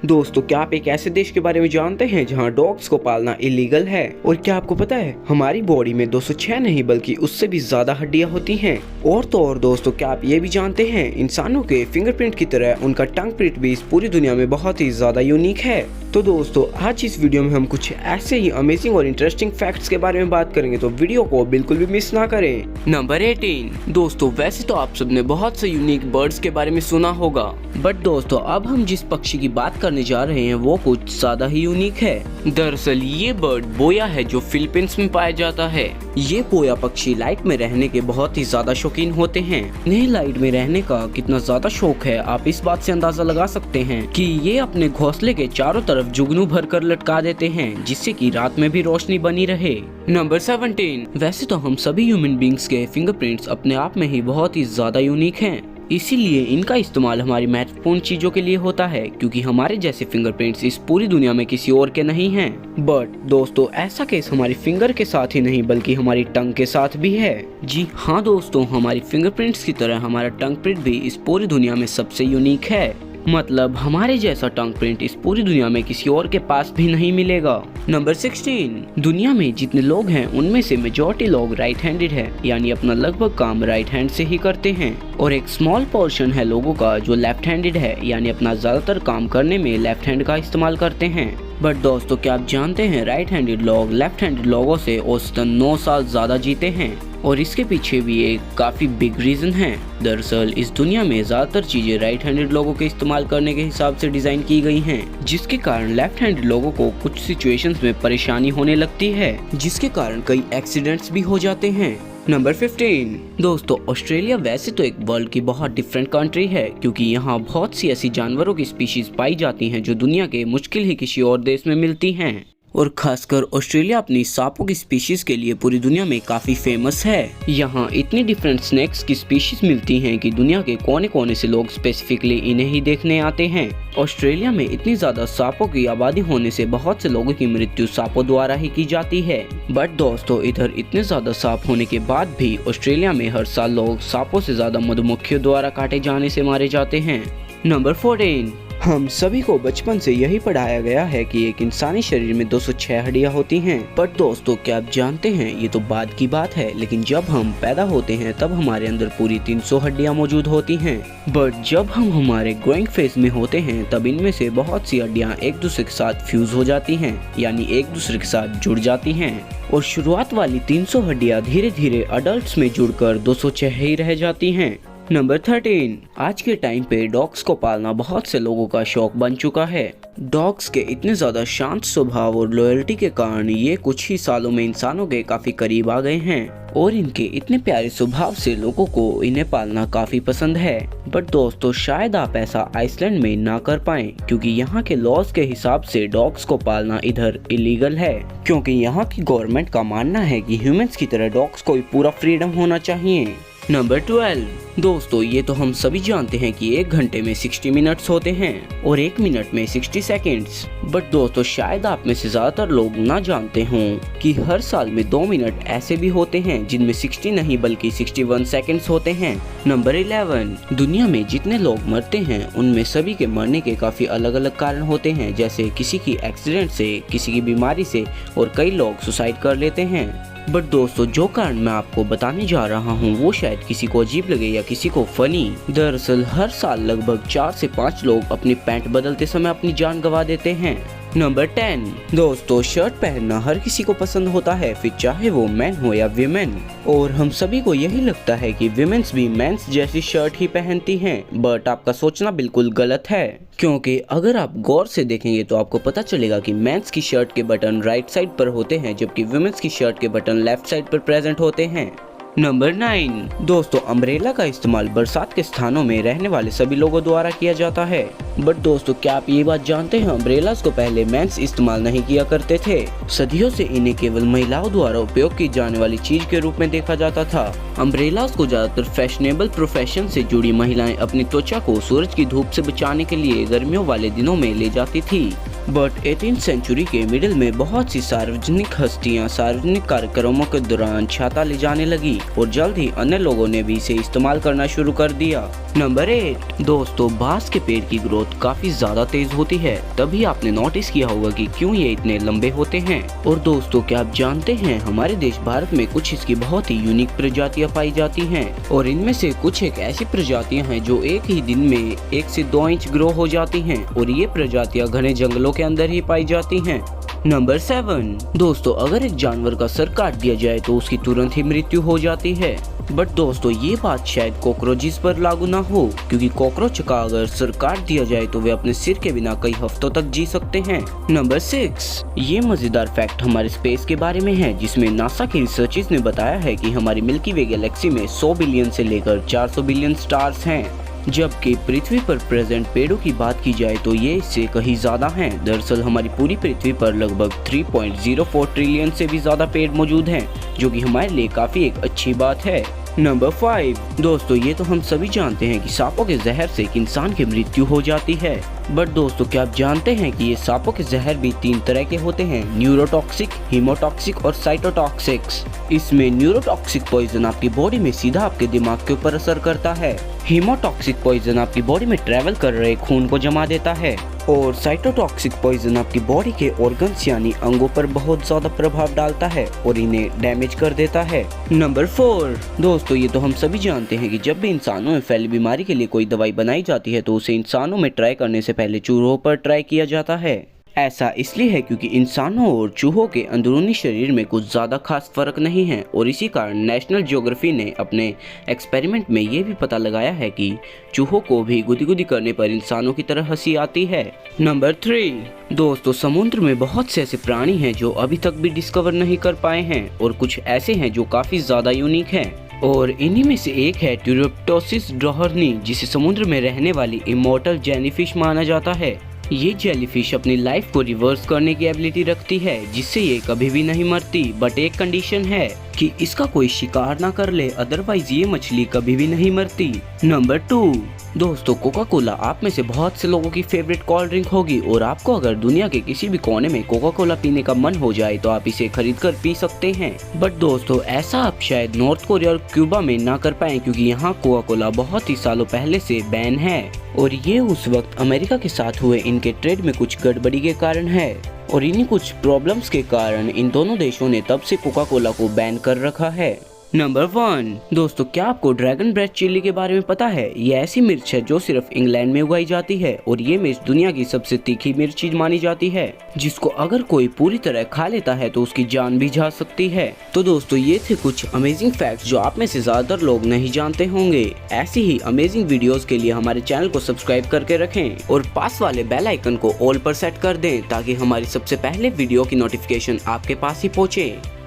दोस्तों, क्या आप एक ऐसे देश के बारे में जानते हैं जहां डॉग्स को पालना इलीगल है? और क्या आपको पता है हमारी बॉडी में 206 नहीं बल्कि उससे भी ज्यादा हड्डियां होती हैं। और तो और दोस्तों, क्या आप ये भी जानते हैं इंसानों के फिंगरप्रिंट की तरह उनका टंग प्रिंट भी इस पूरी दुनिया में बहुत ही ज्यादा यूनिक है। तो दोस्तों, आज इस वीडियो में हम कुछ ऐसे ही अमेजिंग और इंटरेस्टिंग फैक्ट्स के बारे में बात करेंगे, तो वीडियो को बिल्कुल भी मिस ना करें। नंबर 18। दोस्तों, वैसे तो आप सबने बहुत से यूनिक बर्ड्स के बारे में सुना होगा, बट दोस्तों अब हम जिस पक्षी की बात करने जा रहे हैं वो कुछ ज्यादा ही यूनिक है। दरअसल ये बर्ड बोया है जो फिलीपींस में पाया जाता है। ये बोया पक्षी लाइट में रहने के बहुत ही ज्यादा शौकीन होते हैं। इन्हें लाइट में रहने का कितना ज्यादा शौक है आप इस बात से अंदाजा लगा सकते हैं कि ये अपने घोंसले के चारों तरफ जुगनू भर कर लटका देते हैं, जिससे कि रात में भी रोशनी बनी रहे। नंबर 17। वैसे तो हम सभी ह्यूमन बींग्स के फिंगरप्रिंट्स अपने आप में ही बहुत ही ज्यादा यूनिक हैं, इसीलिए इनका इस्तेमाल हमारी महत्वपूर्ण चीजों के लिए होता है, क्योंकि हमारे जैसे फिंगरप्रिंट्स इस पूरी दुनिया में किसी और के नहीं हैं। बट दोस्तों, ऐसा केस हमारी फिंगर के साथ ही नहीं बल्कि हमारी टंग के साथ भी है। जी हाँ दोस्तों, हमारी फिंगरप्रिंट्स की तरह हमारा टंग प्रिंट भी इस पूरी दुनिया में सबसे यूनिक है। मतलब हमारे जैसा टंग प्रिंट इस पूरी दुनिया में किसी और के पास भी नहीं मिलेगा। नंबर 16। दुनिया में जितने लोग हैं उनमें से मेजॉरिटी लोग राइट हैंडेड है, यानी अपना लगभग काम राइट हैंड से ही करते हैं। और एक स्मॉल पोर्शन है लोगों का जो लेफ्ट हैंडेड है, यानी अपना ज्यादातर काम करने में लेफ्ट हैंड का इस्तेमाल करते हैं। बट दोस्तों, क्या आप जानते हैं राइट हैंडेड लोग लेफ्ट हैंडेड लोगों से औसतन 9 साल ज्यादा जीते हैं? और इसके पीछे भी एक काफी बिग रीजन है। दरअसल इस दुनिया में ज्यादातर चीजें राइट हैंडेड लोगों के इस्तेमाल करने के हिसाब से डिजाइन की गई हैं, जिसके कारण लेफ्ट हैंडेड लोगों को कुछ सिचुएशंस में परेशानी होने लगती है, जिसके कारण कई एक्सीडेंट्स भी हो जाते हैं। नंबर 15। दोस्तों, ऑस्ट्रेलिया वैसे तो एक वर्ल्ड की बहुत डिफरेंट कंट्री है, क्योंकि यहाँ बहुत सी ऐसी जानवरों की स्पीशीज पाई जाती हैं जो दुनिया के मुश्किल ही किसी और देश में मिलती हैं। और खासकर ऑस्ट्रेलिया अपनी सांपों की स्पीशीज के लिए पूरी दुनिया में काफी फेमस है। यहाँ इतनी डिफरेंट स्नेक्स की स्पीशीज मिलती हैं कि दुनिया के कोने कोने से लोग स्पेसिफिकली इन्हें ही देखने आते हैं। ऑस्ट्रेलिया में इतनी ज्यादा सांपों की आबादी होने से बहुत से लोगों की मृत्यु सांपों द्वारा ही की जाती है। बट दोस्तों, इधर इतने ज्यादा सांप होने के बाद भी ऑस्ट्रेलिया में हर साल लोग सांपों से ज्यादा मधुमक्खियों द्वारा काटे जाने से मारे जाते हैं। नंबर 14। हम सभी को बचपन से यही पढ़ाया गया है कि एक इंसानी शरीर में 206 हड्डियां होती हैं। पर दोस्तों, क्या आप जानते हैं ये तो बाद की बात है, लेकिन जब हम पैदा होते हैं तब हमारे अंदर पूरी 300 हड्डियां मौजूद होती हैं। बट जब हम हमारे ग्रोइंग फेज में होते हैं तब इनमें से बहुत सी हड्डियां एक दूसरे के साथ फ्यूज हो जाती हैं, यानी एक दूसरे के साथ जुड़ जाती हैं। और शुरुआत वाली 300 हड्डियां धीरे धीरे अडल्ट में जुड़कर 206 ही रह जाती हैं। नंबर 13। आज के टाइम पे डॉग्स को पालना बहुत से लोगों का शौक बन चुका है। डॉग्स के इतने ज्यादा शांत स्वभाव और लॉयल्टी के कारण ये कुछ ही सालों में इंसानों के काफी करीब आ गए हैं, और इनके इतने प्यारे स्वभाव से लोगों को इन्हें पालना काफी पसंद है। बट दोस्तों, शायद आप ऐसा आइसलैंड में ना कर पाएं, क्योंकि यहाँ के लॉज के हिसाब से डॉग्स को पालना इधर इलीगल है, क्योंकि यहाँ की गवर्नमेंट का मानना है कि ह्यूमंस की तरह डॉग्स को भी पूरा फ्रीडम होना चाहिए। नंबर 12। दोस्तों, ये तो हम सभी जानते हैं कि 1 घंटे में 60 मिनट्स होते हैं और 1 मिनट में 60 सेकंड्स। बट दोस्तों, शायद आप में से ज्यादातर लोग ना जानते हों कि हर साल में 2 मिनट ऐसे भी होते हैं जिनमें 60 नहीं बल्कि 61 सेकंड्स होते हैं। नंबर 11। दुनिया में जितने लोग मरते हैं उनमें सभी के मरने के काफी अलग अलग कारण होते हैं, जैसे किसी की एक्सीडेंट से, किसी की बीमारी से, और कई लोग सुसाइड कर लेते हैं। बट दोस्तों, जो कारण मैं आपको बताने जा रहा हूँ वो शायद किसी को अजीब लगे या किसी को फनी। दरअसल हर साल लगभग 4 से 5 लोग अपनी पैंट बदलते समय अपनी जान गंवा देते हैं। नंबर 10। दोस्तों, शर्ट पहनना हर किसी को पसंद होता है, फिर चाहे वो मैन हो या विमेन। और हम सभी को यही लगता है कि विमेन्स भी मेंस जैसी शर्ट ही पहनती हैं। बट आपका सोचना बिल्कुल गलत है, क्योंकि अगर आप गौर से देखेंगे तो आपको पता चलेगा कि मेंस की शर्ट के बटन राइट साइड पर होते हैं, जबकि विमेन्स की शर्ट के बटन लेफ्ट साइड पर प्रेजेंट होते हैं। नंबर 9। दोस्तों, अम्ब्रेला का इस्तेमाल बरसात के स्थानों में रहने वाले सभी लोगों द्वारा किया जाता है। बट दोस्तों, क्या आप ये बात जानते हैं अम्ब्रेलास को पहले मेंस इस्तेमाल नहीं किया करते थे। सदियों से इन्हें केवल महिलाओं द्वारा उपयोग की जाने वाली चीज के रूप में देखा जाता था। अम्ब्रेलास को ज्यादातर फैशनेबल प्रोफेशन से जुड़ी महिलाएं अपनी त्वचा को सूरज की धूप से बचाने के लिए गर्मियों वाले दिनों में ले जाती थी। बट 18th सेंचुरी के मिडिल में बहुत सी सार्वजनिक हस्तियां सार्वजनिक कार्यक्रमों के दौरान छाता ले जाने लगी और जल्द ही अन्य लोगों ने भी इसे इस्तेमाल करना शुरू कर दिया। नंबर 8 दोस्तों, बांस के पेड़ की ग्रोथ काफी ज्यादा तेज होती है, तभी आपने नोटिस किया होगा कि क्यों ये इतने लंबे होते हैं। और दोस्तों, क्या आप जानते हैं हमारे देश भारत में कुछ इसकी बहुत ही यूनिक प्रजातियां पाई जाती हैं और इनमें से कुछ एक ऐसी प्रजातियां हैं जो एक ही दिन में 1 से 2 इंच ग्रो हो जाती हैं और ये प्रजातियां घने जंगलों के अंदर ही पाई जाती हैं। नंबर 7 दोस्तों, अगर एक जानवर का सर काट दिया जाए तो उसकी तुरंत ही मृत्यु हो जाती है। बट दोस्तों, ये बात शायद कॉकरोचेस पर लागू ना हो, क्योंकि कॉकरोच का अगर सर काट दिया जाए तो वे अपने सिर के बिना कई हफ्तों तक जी सकते हैं। नंबर 6 ये मजेदार फैक्ट हमारे स्पेस के बारे में है, जिसमें नासा के रिसर्चर्स ने बताया है कि हमारी मिल्की वे गैलेक्सी में 100 बिलियन से लेकर 400 बिलियन स्टार्स हैं, जबकि पृथ्वी पर प्रेजेंट पेड़ों की बात की जाए तो ये इससे कहीं ज्यादा हैं। दरअसल हमारी पूरी पृथ्वी पर लगभग 3.04 ट्रिलियन से भी ज्यादा पेड़ मौजूद हैं, जो कि हमारे लिए काफी एक अच्छी बात है। नंबर 5 दोस्तों, ये तो हम सभी जानते हैं कि सांपों के जहर से एक इंसान की मृत्यु हो जाती है। बट दोस्तों, क्या आप जानते हैं कि ये सांपों के जहर भी 3 तरह के होते हैं, न्यूरोटॉक्सिक, हीमोटॉक्सिक और साइटोटॉक्सिक्स। इसमें न्यूरोटॉक्सिक पॉइजन आपकी बॉडी में सीधा आपके दिमाग के ऊपर असर करता है, हीमोटॉक्सिक पॉइजन आपकी बॉडी में ट्रेवल कर रहे खून को जमा देता है और साइटोटॉक्सिक पॉइजन आपकी बॉडी के ऑर्गन्स यानी अंगों पर बहुत ज्यादा प्रभाव डालता है और इन्हें डैमेज कर देता है। नंबर 4 दोस्तों, ये तो हम सभी जानते हैं कि जब भी इंसानों में फैली बीमारी के लिए कोई दवाई बनाई जाती है तो उसे इंसानों में ट्राई करने से पहले चूहों पर ट्राई किया जाता है। ऐसा इसलिए है क्योंकि इंसानों और चूहों के अंदरूनी शरीर में कुछ ज़्यादा खास फर्क नहीं है और इसी कारण नेशनल ज्योग्राफी ने अपने एक्सपेरिमेंट में ये भी पता लगाया है कि चूहों को भी गुदी-गुदी करने पर इंसानों की तरह हंसी आती है। नंबर 3 दोस्तों, समुद्र में बहुत से ऐसे प्राणी हैं जो अभी तक भी डिस्कवर नहीं कर पाए हैं और कुछ ऐसे हैं जो काफ़ी ज़्यादा यूनिक हैं और इन्हीं में से एक है ट्यूरोप्टोसिस ड्रोहर्नी, जिसे समुद्र में रहने वाली इमॉर्टल जेलीफिश माना जाता है। ये जेलीफिश अपनी लाइफ को रिवर्स करने की एबिलिटी रखती है, जिससे ये कभी भी नहीं मरती, बट एक कंडीशन है कि इसका कोई शिकार ना कर ले, अदरवाइज ये मछली कभी भी नहीं मरती। नंबर 2 दोस्तों, कोका कोला आप में से बहुत से लोगों की फेवरेट कोल्ड ड्रिंक होगी और आपको अगर दुनिया के किसी भी कोने में कोका कोला पीने का मन हो जाए तो आप इसे खरीद कर पी सकते हैं। बट दोस्तों, ऐसा आप शायद नॉर्थ कोरिया और क्यूबा में ना कर पाए, क्योंकि यहाँ कोका कोला बहुत ही सालों पहले से बैन है और ये उस वक्त अमेरिका के साथ हुए इनके ट्रेड में कुछ गड़बड़ी के कारण है और इन्हीं कुछ प्रॉब्लम्स के कारण इन दोनों देशों ने तब से कोका कोला को बैन कर रखा है। नंबर 1 दोस्तों, क्या आपको ड्रैगन ब्रेथ चिल्ली के बारे में पता है? ये ऐसी मिर्च है जो सिर्फ इंग्लैंड में उगाई जाती है और ये मिर्च दुनिया की सबसे तीखी मिर्च मानी जाती है, जिसको अगर कोई पूरी तरह खा लेता है तो उसकी जान भी जा सकती है। तो दोस्तों, ये थे कुछ अमेजिंग फैक्ट्स जो आप में से ज्यादातर लोग नहीं जानते होंगे। ऐसी ही अमेजिंग वीडियोस के लिए हमारे चैनल को सब्सक्राइब करके रखें और पास वाले बेल आइकन को ऑल पर सेट कर दें ताकि हमारी सबसे पहले वीडियो की नोटिफिकेशन आपके पास ही पहुँचे।